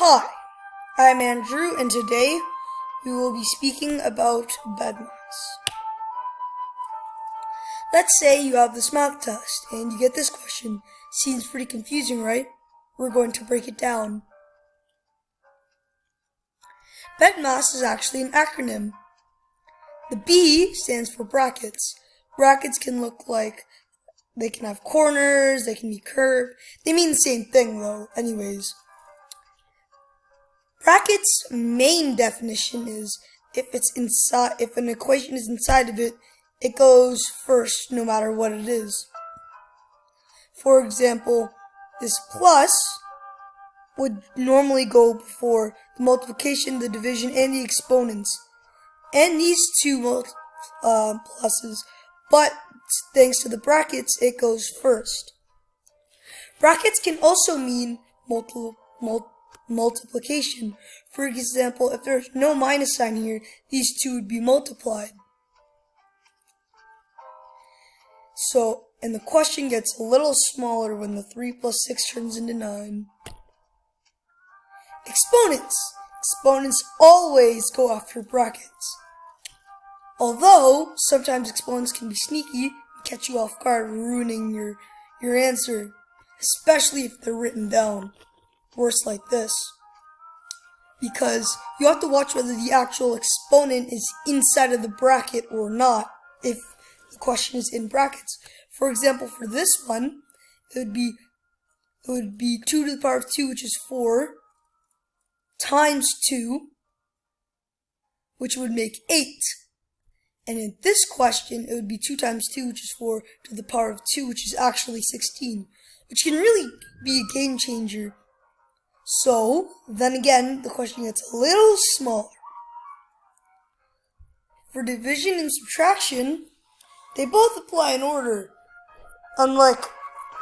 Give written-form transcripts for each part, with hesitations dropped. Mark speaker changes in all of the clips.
Speaker 1: Hi, I'm Andrew, and today we will be speaking about BEDMAS. Let's say you have this math test and you get this question. Seems pretty confusing, right? We're going to break it down. BEDMAS is actually an acronym. The B stands for brackets. Brackets can look like they can have corners, they can be curved. They mean the same thing though, anyways. Brackets' main definition is if an equation is inside of it, it goes first no matter what it is. For example, this plus would normally go before the multiplication, the division, and the exponents. And these two pluses, but thanks to the brackets, it goes first. Brackets can also mean multiplication. For example, if there's no minus sign here, these two would be multiplied. And the question gets a little smaller when the 3 plus 6 turns into 9. Exponents. Exponents always go after brackets. Although, sometimes exponents can be sneaky and catch you off guard, ruining your answer, especially if they're written down. Worse like this. Because you have to watch whether the actual exponent is inside of the bracket or not, if the question is in brackets. For example, for this one, it would be 2 to the power of 2, which is 4, times 2, which would make 8. And in this question, it would be 2 times 2, which is 4, to the power of 2, which is actually 16, which can really be a game changer. So, then again, the question gets a little smaller. For division and subtraction, they both apply in order, unlike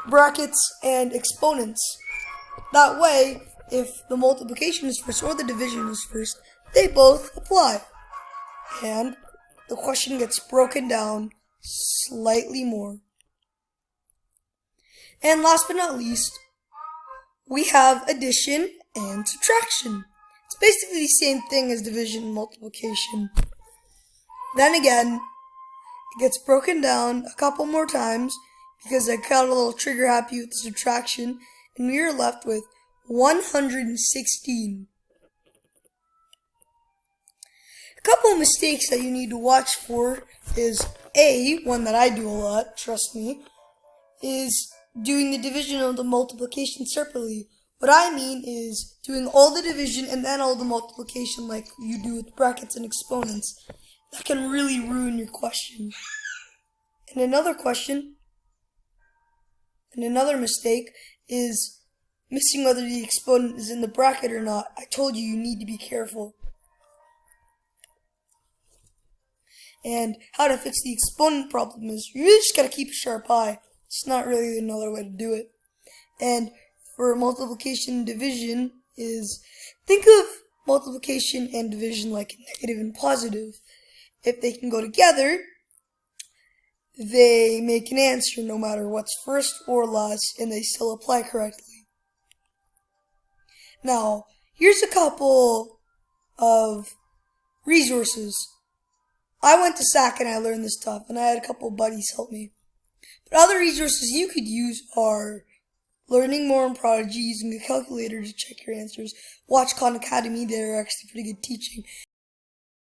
Speaker 1: brackets and exponents. That way, if the multiplication is first or the division is first, they both apply. And the question gets broken down slightly more. And last but not least, we have addition and subtraction. It's basically the same thing as division and multiplication. Then again, it gets broken down a couple more times because I got a little trigger happy with the subtraction, and we are left with 116. A couple of mistakes that you need to watch for is one that I do a lot, trust me, is doing the division and the multiplication separately. What I mean is doing all the division and then all the multiplication like you do with brackets and exponents. That can really ruin your question. And another mistake is missing whether the exponent is in the bracket or not. I told you need to be careful. And how to fix the exponent problem is you really just gotta keep a sharp eye. It's not really another way to do it. And for multiplication and division is, think of multiplication and division like negative and positive. If they can go together, they make an answer no matter what's first or last, and they still apply correctly. Now, here's a couple of resources. I went to SAC and I learned this stuff, and I had a couple of buddies help me. But other resources you could use are Learning More on Prodigy, using a calculator to check your answers. Watch Khan Academy, they're actually pretty good teaching.